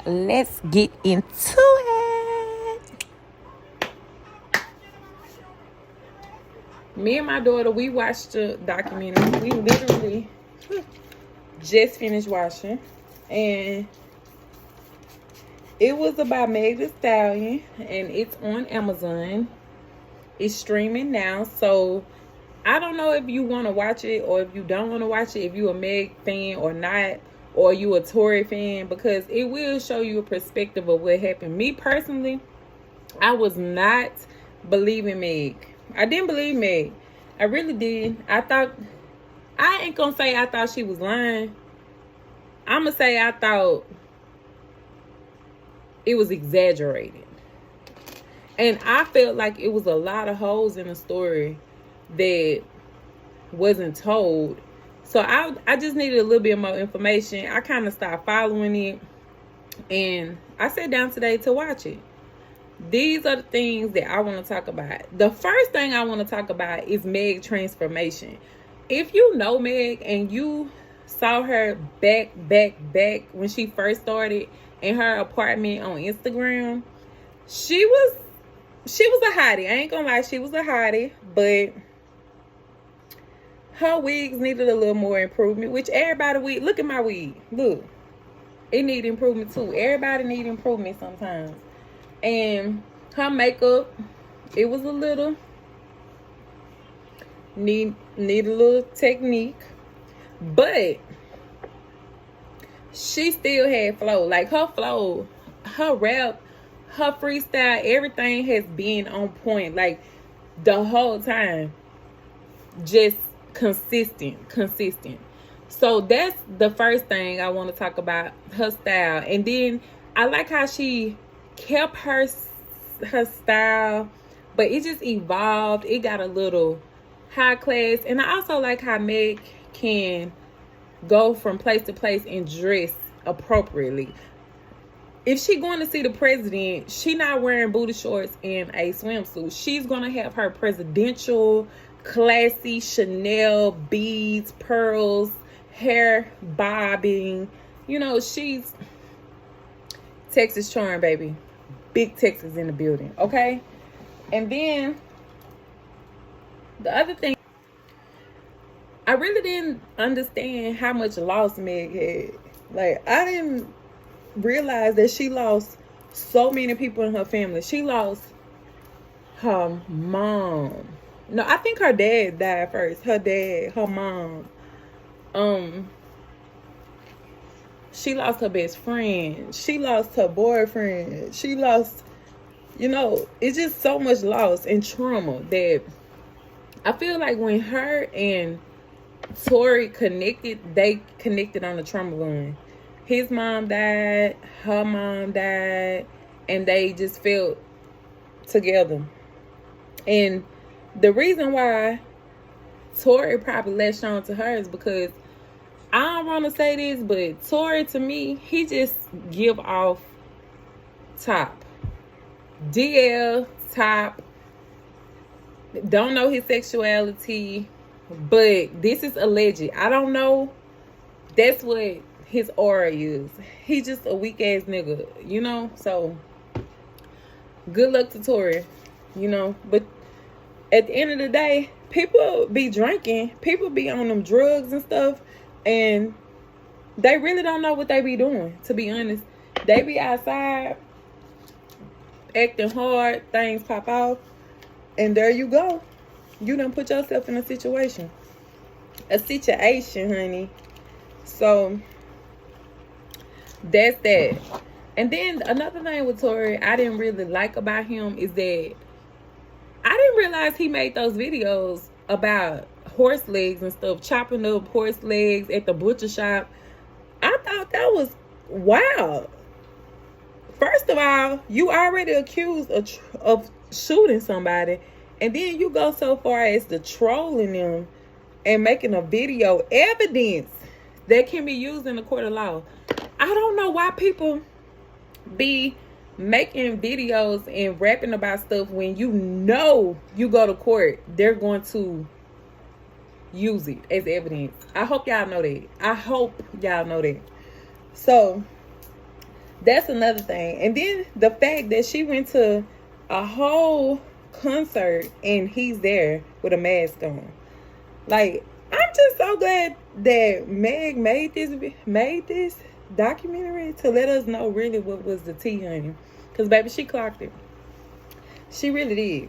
let's get into it. Me and my daughter, we watched the documentary. We literally just finished watching, and it was about Meg Thee Stallion, and it's on Amazon. It's streaming now, so I don't know if you want to watch it or if you don't want to watch it, if you a Meg fan or not, or you a Tory fan, because it will show you a perspective of what happened. Me personally, I was not believing Meg. I didn't believe Meg. I really did. I ain't gonna say I thought she was lying. I'm gonna say I thought it was exaggerated. And I felt like it was a lot of holes in the story that wasn't told. So I just needed a little bit more information. I kind of stopped following it, and I sat down today to watch it. These are the things that I want to talk about. The first thing I want to talk about is Meg's transformation. If you know Meg and you saw her back when she first started in her apartment on Instagram, she was a hottie. I ain't gonna lie, she was a hottie, but her wigs needed a little more improvement, which everybody look at my wig. Look, it need improvement too. Everybody need improvement sometimes. And her makeup, it was a little need a little technique, but she still had flow. Like her flow, her rap, her freestyle, everything has been on point. Like the whole time, just consistent. So that's the first thing I want to talk about, her style. And then I like how she kept her style, but it just evolved. It got a little high class. And I also like how Meg can go from place to place and dress appropriately. If she going to see the president, she not wearing booty shorts and a swimsuit. She's going to have her presidential, classy Chanel beads, pearls, hair bobbing. You know, she's Texas charm, baby. Big Texas in the building, okay? And then the other thing, I really didn't understand how much loss Meg had. Like, I didn't realize that she lost so many people in her family. She lost her mom. No, I think her dad died first. Her dad, her mom. She lost her best friend. She lost her boyfriend. She lost, it's just so much loss and trauma that I feel like when her and Tory connected, they connected on the trauma line. His mom died, her mom died, and they just felt together. And the reason why Tory probably latched on to her is because, I don't want to say this, but Tory, to me, he just give off top. DL, top. Don't know his sexuality, but this is alleged. I don't know. That's what his aura is. He just a weak ass nigga, So good luck to Tory, But at the end of the day, people be drinking, people be on them drugs and stuff, and they really don't know what they be doing, to be honest. They be outside acting hard, things pop off, and there you go. You done put yourself in a situation, honey. So that's that. And then another thing with Tory I didn't really like about him is that I didn't realize he made those videos about horse legs and stuff, chopping up horse legs at the butcher shop. I thought that was wild. First of all, you already accused of shooting somebody, and then you go so far as to trolling them and making a video evidence that can be used in the court of law. I don't know why people be making videos and rapping about stuff when you go to court, they're going to use it as evidence. I hope y'all know that. So That's another thing. And then the fact that she went to a whole concert and he's there with a mask on. Like, I'm just so glad that Meg made this documentary to let us know really what was the tea on him. Because baby, she clocked it. She really did.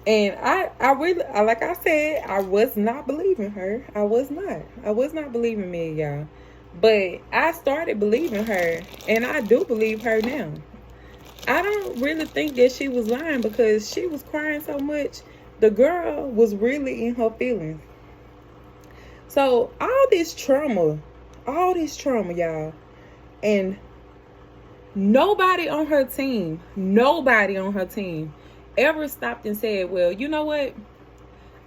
And I really, like I said, I was not believing her. I was not believing Meg, y'all. But I started believing her, and I do believe her now. I don't really think that she was lying because she was crying so much. The girl was really in her feelings. So all this trauma, y'all, and nobody on her team ever stopped and said, well, you know what?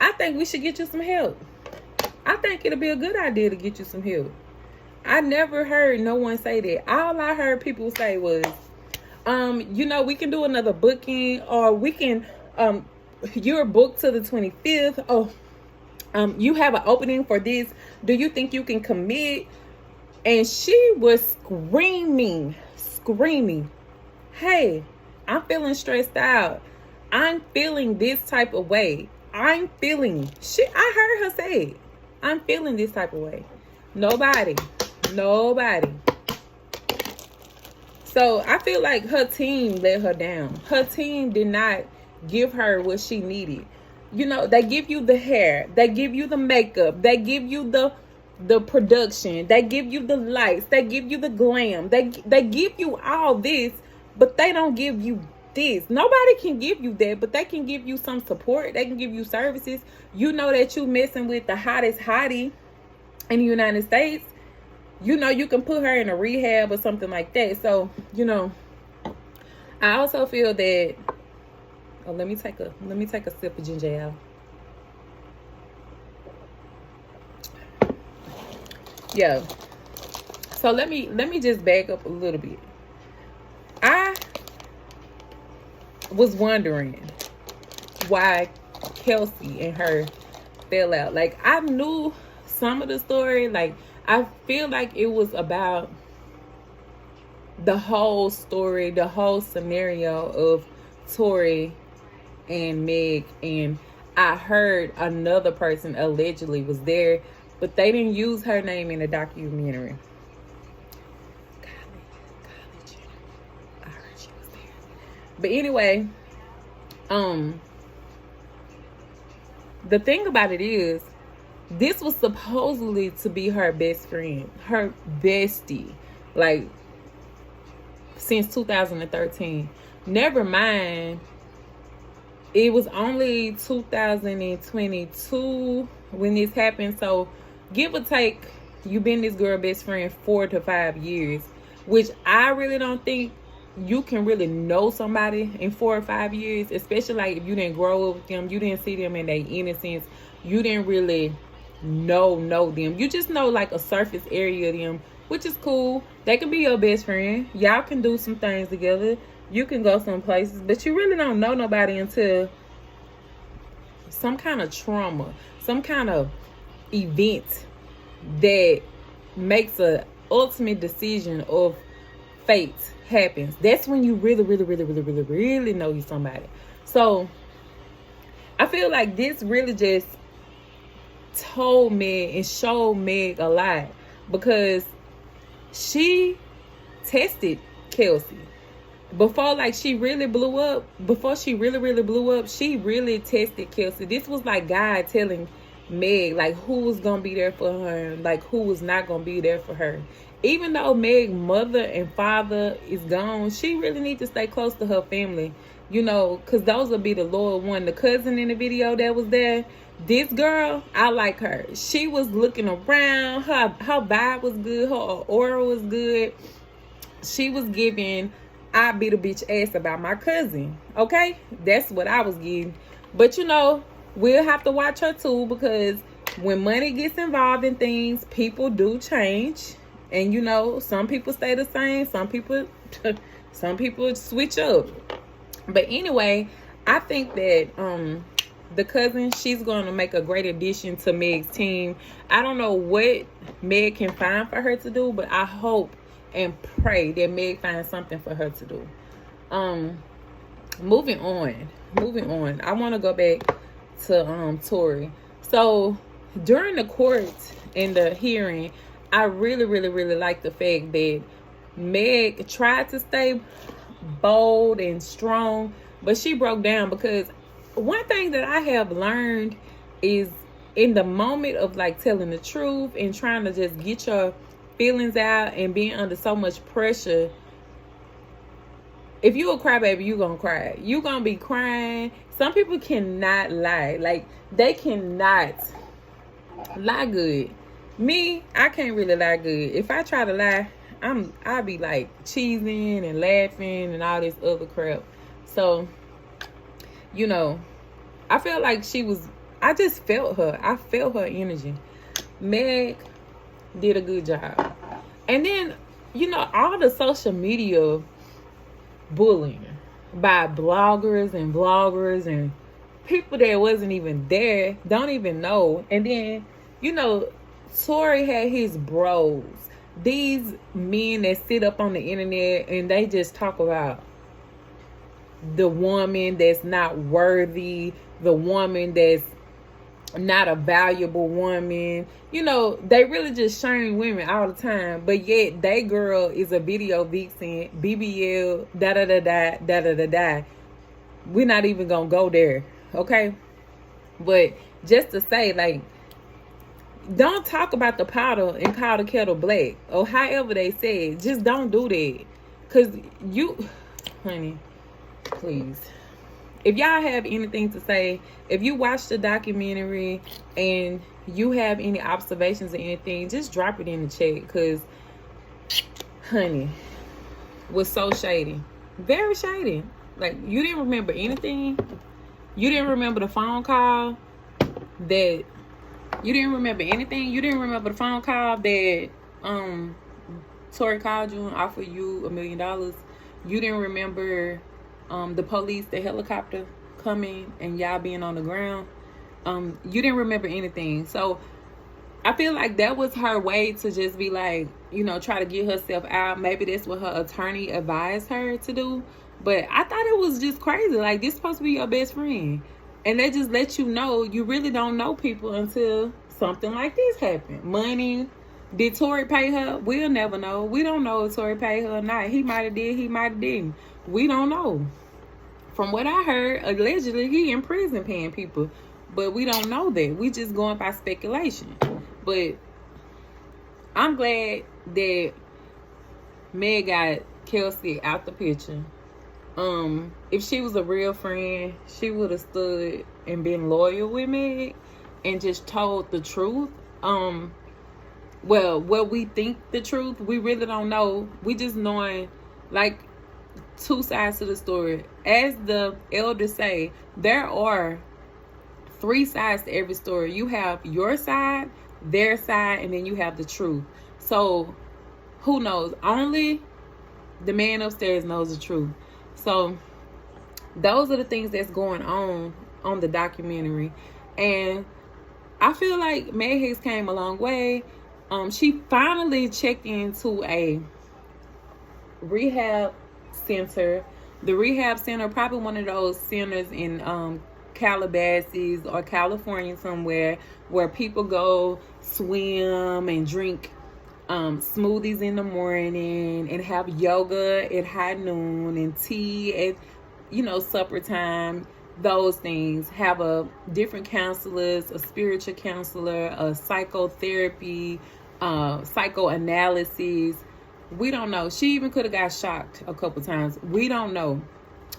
I think we should get you some help. I think it'll be a good idea to get you some help. I never heard no one say that. All I heard people say was, you know, we can do another booking, or we can, you're booked to the 25th. Oh, you have an opening for this. Do you think you can commit? And she was screaming, hey, I'm feeling stressed out. I'm feeling this type of way. I heard her say it. I'm feeling this type of way. Nobody. So I feel like her team let her down. Her team did not give her what she needed. You know, they give you the hair, they give you the makeup, they give you the production, they give you the lights, they give you the glam, they give you all this, but they don't give you this. Nobody can give you that, but they can give you some support. They can give you services. You know that you messing with the hottest hottie in the United States. You know you can put her in a rehab or something like that. So, you know, I also feel that, oh, let me take a sip of ginger ale. Yeah. So let me just back up a little bit. I was wondering why Kelsey and her fell out. Like, I knew some of the story. Like, I feel like it was about the whole story, the whole scenario of Tory and Meg. And I heard another person allegedly was there, but they didn't use her name in the documentary. I heard she was there. But anyway, the thing about it is, this was supposedly to be her best friend, her bestie, like, since 2013. Never mind, it was only 2022 when this happened. So give or take, you've been this girl best friend 4 to 5 years, which I really don't think you can really know somebody in 4 or 5 years, especially like if you didn't grow up with them, you didn't see them in their innocence, you didn't really know them. You just know like a surface area of them, which is cool. They can be your best friend. Y'all can do some things together. You can go some places, but you really don't know nobody until some kind of trauma, some kind of event that makes a ultimate decision of fate happens. That's when you really know you somebody. So I feel like this really just told Meg and showed Meg a lot, because she tested Kelsey before, like, she really blew up. Before she really blew up, she really tested Kelsey. This was like God telling Meg, like, who was gonna be there for her, like, who was not gonna be there for her. Even though Meg's mother and father is gone, she really needs to stay close to her family, you know, because those will be the loyal one. The cousin in the video that was there, this girl, I like her. She was looking around. Her vibe was good. Her aura was good. She was giving, I beat a bitch ass about my cousin. Okay? That's what I was getting. But, you know, we'll have to watch her too, because when money gets involved in things, people do change. And, you know, some people stay the same. Some people switch up. But anyway, I think that the cousin, she's going to make a great addition to Meg's team. I don't know what Meg can find for her to do, but I hope and pray that Meg finds something for her to do. Moving on. I want to go back to Tory. So during the court and the hearing, I really, really, really like the fact that Meg tried to stay bold and strong, but she broke down, because one thing that I have learned is in the moment of like telling the truth and trying to just get your feelings out and being under so much pressure, if you a crybaby, you gonna cry. You gonna be crying. Some people cannot lie. Like, they cannot lie good. Me, I can't really lie good. If I try to lie, I'll be like cheesing and laughing and all this other crap. So, you know, I felt like I just felt her. I felt her energy. Meg did a good job. And then, you know, all the social media bullying by bloggers and people that wasn't even there, don't even know. And then, you know, Tory had his bros, these men that sit up on the internet and they just talk about the woman that's not worthy, the woman that's not a valuable woman. You know, they really just shame women all the time, but yet they girl is a video vixen, BBL, da. We're not even gonna go there, okay? But just to say, like, don't talk about the powder and call the kettle black, or however they say it. Just don't do that, because you, honey, please. If y'all have anything to say, if you watch the documentary and you have any observations or anything, just drop it in the chat, because, honey, was so shady. Very shady. Like, you didn't remember anything. You didn't remember the phone call that... You didn't remember anything. You didn't remember the phone call that Tory called you and offered you $1 million. You didn't remember... the police, the helicopter coming and y'all being on the ground. You didn't remember anything. So I feel like that was her way to just be like, you know, try to get herself out. Maybe that's what her attorney advised her to do. But I thought it was just crazy. Like, this is supposed to be your best friend, and they just let you know you really don't know people until something like this happened. Money. Did Tory pay her? We'll never know. We don't know if Tory paid her or not. He might have did. He might have didn't. We don't know. From what I heard, allegedly, he in prison paying people. But we don't know that. We just going by speculation. But I'm glad that Meg got Kelsey out the picture. If she was a real friend, she would have stood and been loyal with Meg and just told the truth. Well, what we think the truth, we really don't know. We just knowing, like, two sides to the story. As the elders say, there are 3 sides to every story. You have your side, their side, and then you have the truth. So who knows? Only the man upstairs knows the truth. So those are the things that's going on the documentary. And I feel like Meg Hicks came a long way. She finally checked into a rehab center. The rehab center, probably one of those centers in Calabasas or California somewhere, where people go swim and drink smoothies in the morning and have yoga at high noon and tea at, you know, supper time. Those things. Have a different counselors, a spiritual counselor, a psychotherapy, psychoanalysis. We don't know. She even could have got shocked a couple times. We don't know.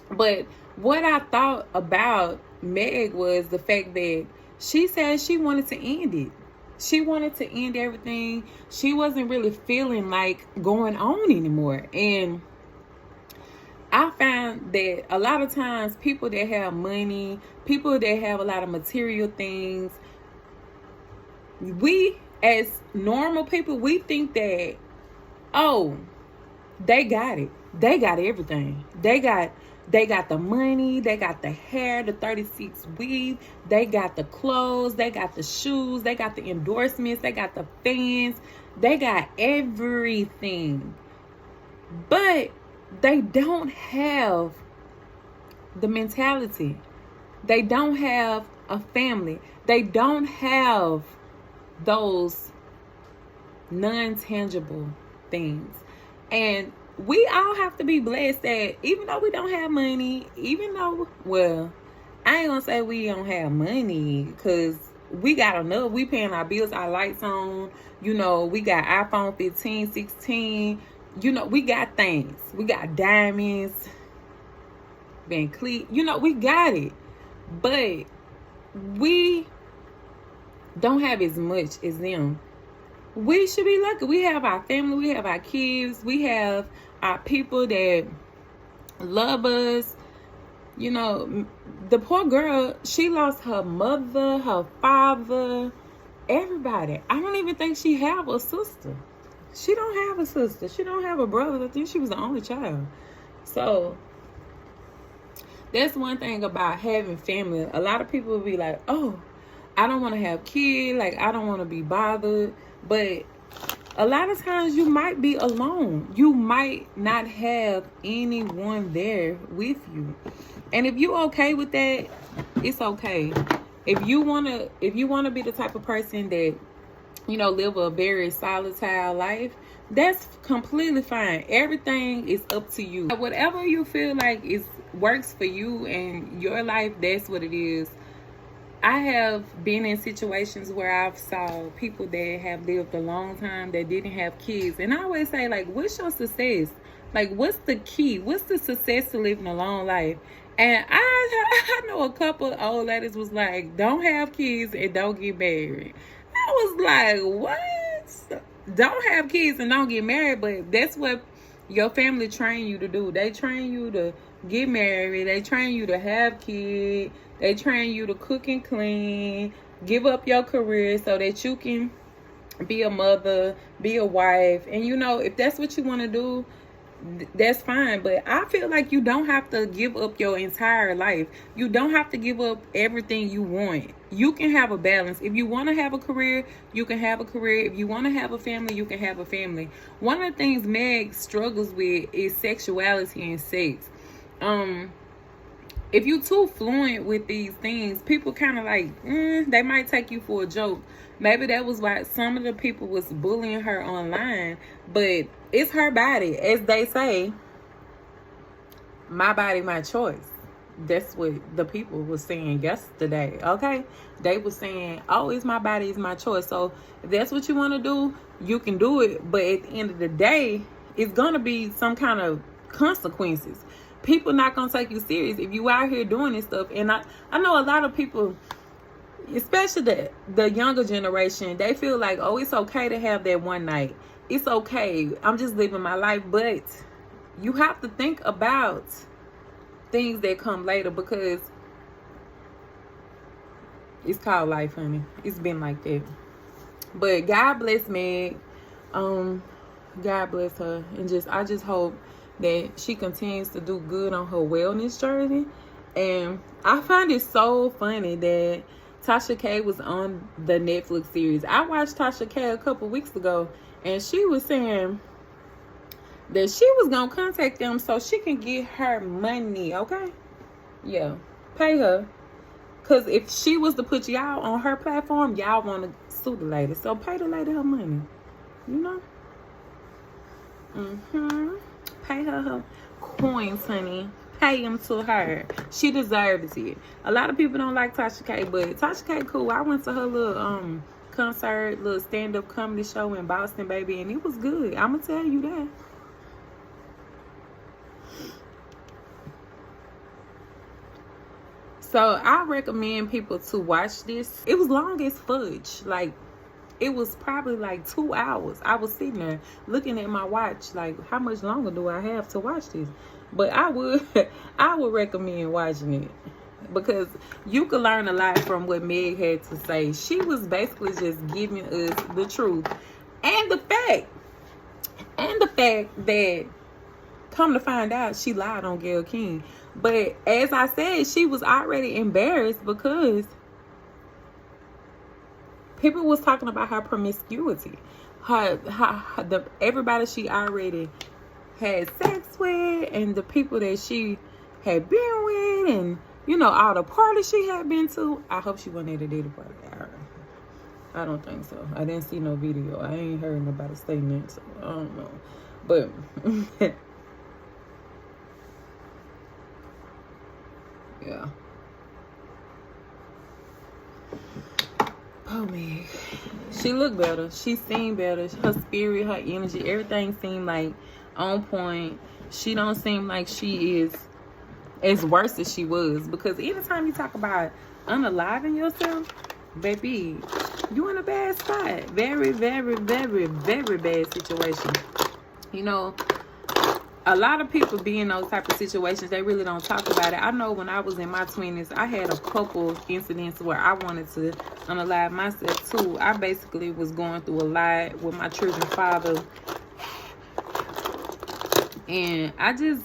But what I thought about Meg was the fact that she said she wanted to end it. She wanted to end everything. She wasn't really feeling like going on anymore. And I found that a lot of times people that have money, people that have a lot of material things, we as normal people, we think that, oh, they got it. They got everything. They got the money. They got the hair, the 36 weave. They got the clothes. They got the shoes. They got the endorsements. They got the fans. They got everything. But they don't have the mentality. They don't have a family. They don't have those non-tangible things. And we all have to be blessed that even though we don't have money, even though, well, I ain't gonna say we don't have money, because we got enough. We paying our bills, our lights on. You know, we got iPhone 15, 16. You know, we got things. We got diamonds, Van Cleef. You know, we got it. But we don't have as much as them. We should be lucky. We have our family. We have our kids. We have our people that love us. You know, the poor girl, she lost her mother, her father, everybody. I don't even think she have a sister. She don't have a sister. She don't have a brother. I think she was the only child. So that's one thing about having family. A lot of people will be like, oh, I don't want to have kids. Like, I don't want to be bothered. But a lot of times you might be alone. You might not have anyone there with you. And if you're okay with that, it's okay. If you wanna be the type of person that, you know, live a very solitary life, that's completely fine. Everything is up to you. Whatever you feel like works for you and your life, that's what it is. I have been in situations where I've saw people that have lived a long time that didn't have kids. And I always say, like, what's your success? Like, what's the key? What's the success to living a long life? And I know a couple of old ladies was like, don't have kids and don't get married. I was like, what? Don't have kids and don't get married, but that's what your family train you to do. They train you to get married. They train you to have kids. They train you to cook and clean, give up your career so that you can be a mother, be a wife. And, you know, if that's what you want to do, that's fine. But I feel like you don't have to give up your entire life. You don't have to give up everything you want. You can have a balance. If you want to have a career, you can have a career. If you want to have a family, you can have a family. One of the things Meg struggles with is sexuality and sex. If you too fluent with these things, people kind of like, they might take you for a joke. Maybe that was why some of the people was bullying her online. But it's her body. As they say, my body, my choice. That's what the people was saying yesterday, okay? They were saying, oh, it's my body, it's my choice. So if that's what you want to do, you can do it. But at the end of the day, it's going to be some kind of consequences. People not going to take you serious if you out here doing this stuff. And I know a lot of people, especially the younger generation, they feel like, oh, it's okay to have that one night. It's okay. I'm just living my life. But you have to think about things that come later, because it's called life, honey. It's been like that. But God bless Meg. God bless her. And I just hope that she continues to do good on her wellness journey. And I find it so funny that Tasha K was on the Netflix series. I watched Tasha K a couple weeks ago, and she was saying that she was going to contact them so she can get her money, okay? Yeah, pay her. Because if she was to put y'all on her platform, y'all want to sue the lady. So pay the lady her money, you know? Pay her coins, honey. Pay them to her. She deserves it. A lot of people don't like Tasha K, but Tasha K cool. I went to her little concert, little stand-up comedy show in Boston, baby, and it was good. I'm going to tell you that. So I recommend people to watch this. It was long as fudge. Like, it was probably like 2 hours. I was sitting there looking at my watch, like, how much longer do I have to watch this? But I would recommend watching it, because you can learn a lot from what Meg had to say. She was basically just giving us the truth and the fact that, come to find out, she lied on Gayle King. But as I said, she was already embarrassed because people was talking about her promiscuity, everybody she already had sex with, and the people that she had been with, and you know, all the parties she had been to. I hope she wasn't at a dating party. I don't think so. I didn't see no video. I ain't heard nobody saying that, so I don't know. But yeah. Oh man, she looked better. She seemed better. Her spirit, her energy, everything seemed like on point. She don't seem like she is as worse as she was. Because anytime you talk about unaliving yourself, baby, you in a bad spot. Very, very, very, very bad situation. You know, a lot of people be in those type of situations. They really don't talk about it. I know when I was in my 20s, I had a couple incidents where I wanted to unalive myself too. I basically was going through a lot with my children's father. And I didn't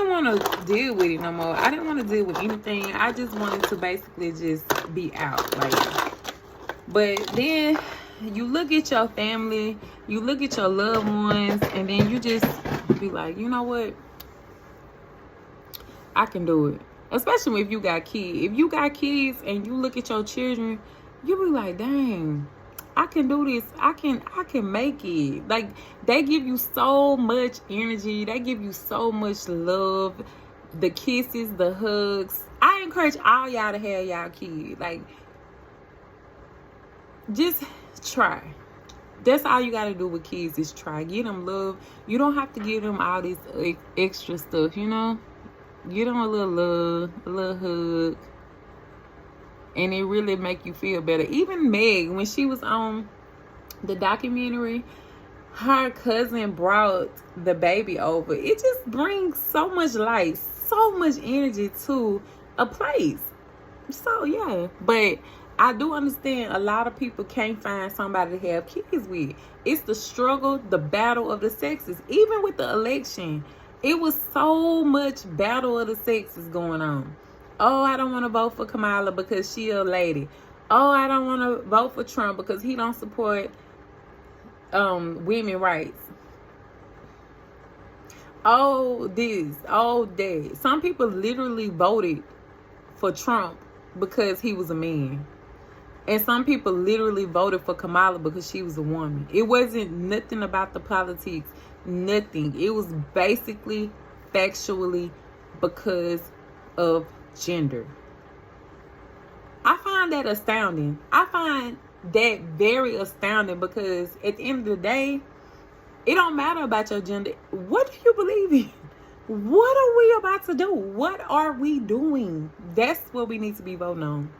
want to deal with it no more. I didn't want to deal with anything. I just wanted to basically just be out. But then you look at your family, you look at your loved ones, and then you just be like, you know what? I can do it. Especially if you got kids. If you got kids and you look at your children, you be like, dang, I can do this. I can make it. Like, they give you so much energy. They give you so much love. The kisses, the hugs. I encourage all y'all to have y'all kids. Like, just try. That's all you gotta do with kids is try. Give them love. You don't have to give them all this extra stuff, you know. Give them a little love, a little hug, and it really make you feel better. Even Meg, when she was on the documentary, her cousin brought the baby over. It just brings so much light, so much energy to a place. So yeah, but I do understand a lot of people can't find somebody to have kids with. It's the struggle, the battle of the sexes. Even with the election, it was so much battle of the sexes going on. Oh, I don't want to vote for Kamala because she a lady. Oh, I don't want to vote for Trump because he don't support women rights. Oh, this, oh, that. Some people literally voted for Trump because he was a man. And some people literally voted for Kamala because she was a woman. It wasn't nothing about the politics. Nothing. It was basically factually because of gender. I find that astounding. I find that very astounding because at the end of the day, it don't matter about your gender. What do you believe in? What are we about to do? What are we doing? That's what we need to be voting on.